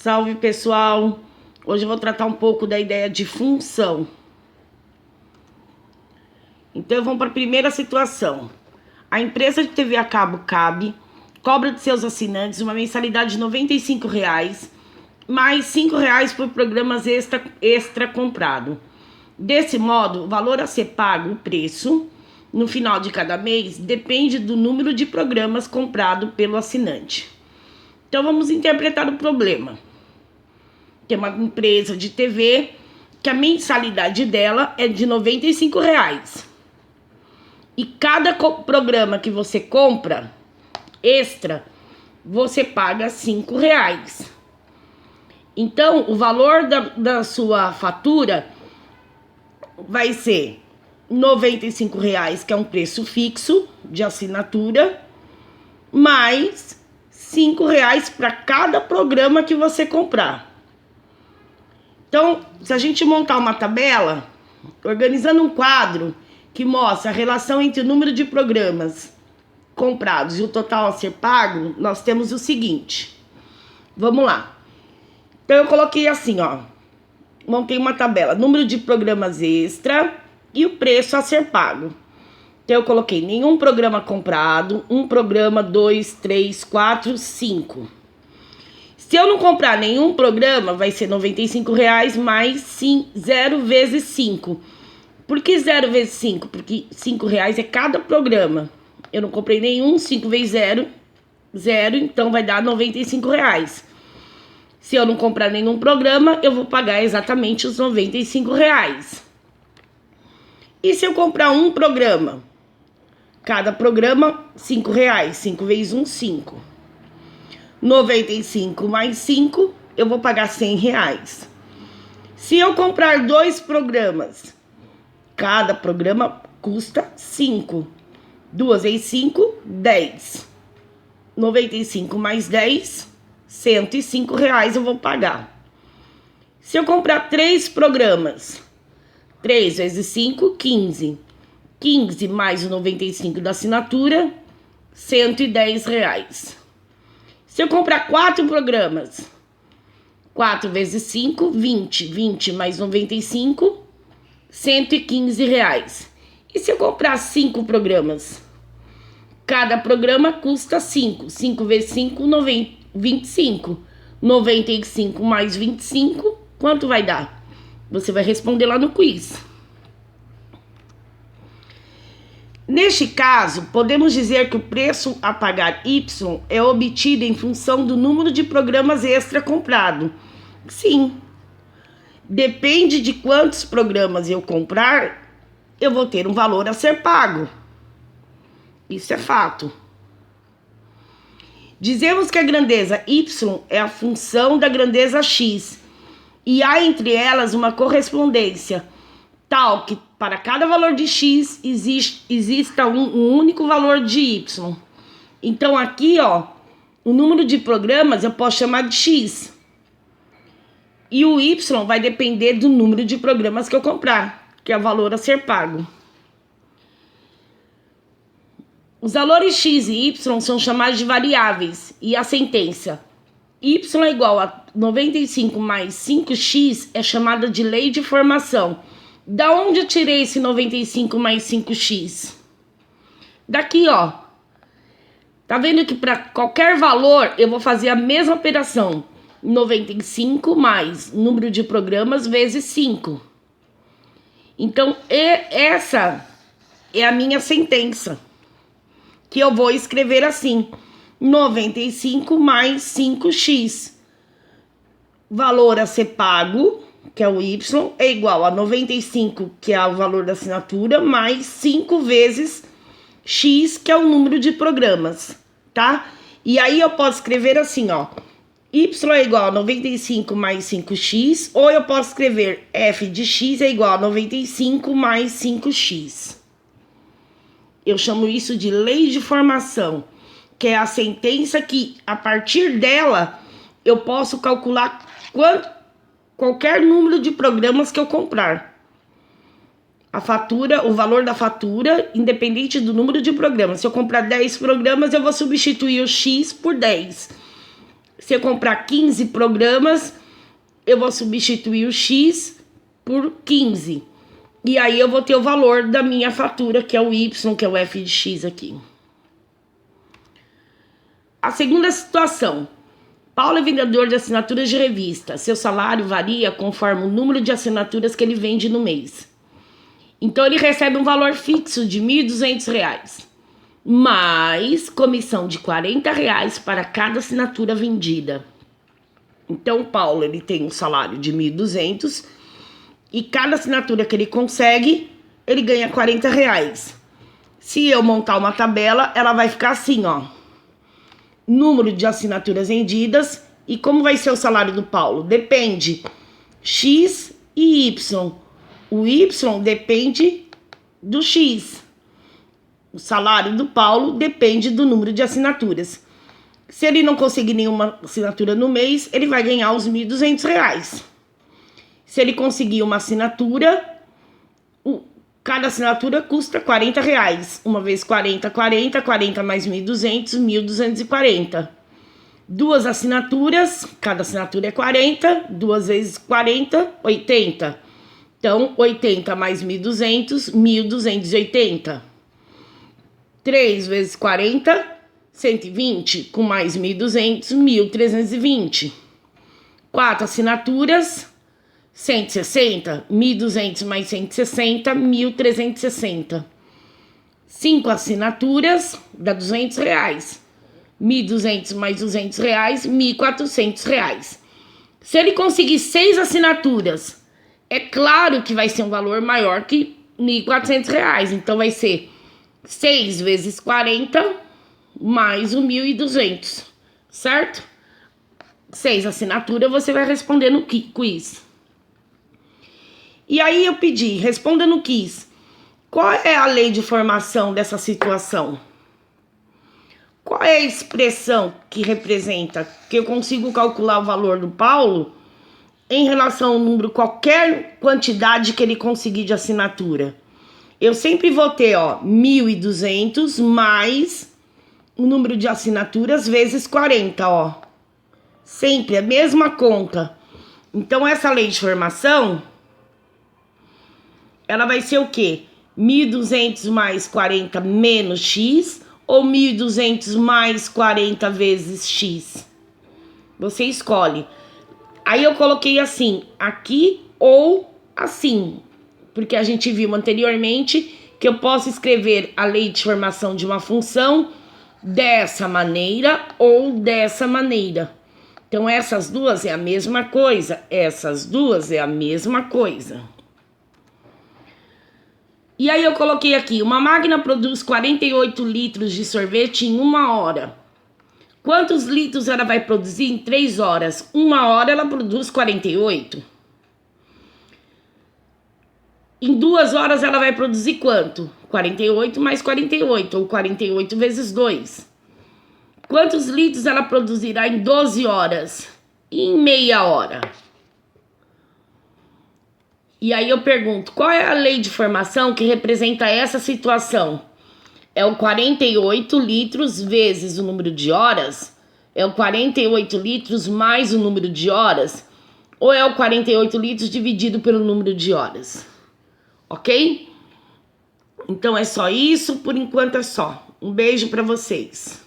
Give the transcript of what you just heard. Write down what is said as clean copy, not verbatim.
Salve, pessoal! Hoje eu vou tratar um pouco da ideia de função. Então vamos para a primeira situação. A empresa de TV a cabo CAB cobra de seus assinantes uma mensalidade de R$ 95,00 mais R$ 5,00 por programas extra comprado. Desse modo, o valor a ser pago, o preço, no final de cada mês, depende do número de programas comprado pelo assinante. Então vamos interpretar o problema. Tem uma empresa de TV que a mensalidade dela é de R$ 95,00. E cada programa que você compra extra, você paga R$ 5,00. Então, o valor da sua fatura vai ser R$ 95,00, que é um preço fixo de assinatura, mais R$ 5,00 para cada programa que você comprar. Então, se a gente montar uma tabela, organizando um quadro que mostra a relação entre o número de programas comprados e o total a ser pago, nós temos o seguinte. Vamos lá. Então, eu coloquei assim, ó. Montei uma tabela, número de programas extra e o preço a ser pago. Então, eu coloquei nenhum programa comprado, um programa, 2, 3, 4, 5. Se eu não comprar nenhum programa, vai ser R$ 95,00 mais 0 vezes 5. Por que 0 vezes 5? Porque R$ 5,00 é cada programa. Eu não comprei nenhum, 5 vezes 0, 0, então vai dar R$ 95,00. Se eu não comprar nenhum programa, eu vou pagar exatamente os R$ 95,00. E se eu comprar um programa? Cada programa, R$ 5,00. 5 vezes 1, 5. 95 mais 5, eu vou pagar R$ 100,00. Se eu comprar 2 programas, cada programa custa 5. 2 vezes 5, 10. 95 mais 10, R$ 105,00 eu vou pagar. Se eu comprar 3 programas, 3 vezes 5, 15. 15 mais o 95 da assinatura, R$ 110,00. Se eu comprar 4 programas, 4 vezes 5, 20. 20 mais 95, R$ 115,00. E se eu comprar 5 programas? Cada programa custa 5. 5 vezes 5, 25. 95 mais 25, quanto vai dar? Você vai responder lá no quiz. Neste caso, podemos dizer que o preço a pagar Y é obtido em função do número de programas extra comprado. Sim. Depende de quantos programas eu comprar, eu vou ter um valor a ser pago. Isso é fato. Dizemos que a grandeza Y é a função da grandeza X e há entre elas uma correspondência tal que para cada valor de X exista um único valor de Y. Então aqui, ó, o número de programas eu posso chamar de X. E o Y vai depender do número de programas que eu comprar, que é o valor a ser pago. Os valores X e Y são chamados de variáveis. E a sentença Y é igual a 95 mais 5x é chamada de lei de formação. Da onde eu tirei esse 95 mais 5x? Daqui, ó. Tá vendo que para qualquer valor eu vou fazer a mesma operação. 95 mais número de programas vezes 5. Então, essa é a minha sentença. Que eu vou escrever assim. 95 mais 5x. Valor a ser pago, que é o Y, é igual a 95, que é o valor da assinatura, mais 5 vezes X, que é o número de programas, tá? E aí eu posso escrever assim, ó. Y é igual a 95 mais 5x, ou eu posso escrever f de x é igual a 95 mais 5x. Eu chamo isso de lei de formação, que é a sentença que, a partir dela, eu posso calcular qualquer número de programas que eu comprar. A fatura, o valor da fatura, independente do número de programas. Se eu comprar 10 programas, eu vou substituir o X por 10. Se eu comprar 15 programas, eu vou substituir o X por 15. E aí eu vou ter o valor da minha fatura, que é o Y, que é o F de X aqui. A segunda situação. Paulo é vendedor de assinaturas de revista. Seu salário varia conforme o número de assinaturas que ele vende no mês. Então ele recebe um valor fixo de R$ 1.200, mais comissão de R$ 40 para cada assinatura vendida. Então o Paulo ele tem um salário de 1.200 e cada assinatura que ele consegue, ele ganha R$ 40. Se eu montar uma tabela, ela vai ficar assim, ó. Número de assinaturas vendidas. E como vai ser o salário do Paulo? Depende X e Y. O Y depende do X. O salário do Paulo depende do número de assinaturas. Se ele não conseguir nenhuma assinatura no mês, ele vai ganhar os R$ 1.200. Se ele conseguir uma assinatura, cada assinatura custa R$ 40. Uma vez 40, 40, 40 mais 1.200, 1.240. Duas assinaturas, cada assinatura é 40, duas vezes 40, 80. Então, 80 mais 1.200, 1.280. 3 vezes 40, 120, com mais 1.200, 1.320. 4 assinaturas, 160, 1.200 mais 160, 1.360. 5 assinaturas, dá R$ 200. 1.200 mais R$ 200, R$ 1.400. Se ele conseguir 6 assinaturas, é claro que vai ser um valor maior que R$ 1.400. Então vai ser 6 vezes 40 mais o 1.200, certo? 6 assinaturas, você vai responder no quiz. E aí eu pedi, responda no quiz. Qual é a lei de formação dessa situação? Qual é a expressão que representa que eu consigo calcular o valor do Paulo em relação ao número, qualquer quantidade que ele conseguir de assinatura? Eu sempre vou ter, 1.200 mais o número de assinaturas vezes 40, Sempre a mesma conta. Então, essa lei de formação, ela vai ser o quê? 1.200 mais 40 menos X ou 1.200 mais 40 vezes X? Você escolhe. Aí eu coloquei assim, aqui ou assim, porque a gente viu anteriormente que eu posso escrever a lei de formação de uma função dessa maneira ou dessa maneira. Então, essas duas é a mesma coisa, essas duas é a mesma coisa. E aí eu coloquei aqui, uma máquina produz 48 litros de sorvete em 1 hora. Quantos litros ela vai produzir em 3 horas? 1 hora ela produz 48. Em 2 horas ela vai produzir quanto? 48 mais 48, ou 48 vezes 2. Quantos litros ela produzirá em 12 horas? E em meia hora? E aí eu pergunto, qual é a lei de formação que representa essa situação? É o 48 litros vezes o número de horas? É o 48 litros mais o número de horas? Ou é o 48 litros dividido pelo número de horas? Ok? Então é só isso, por enquanto é só. Um beijo para vocês.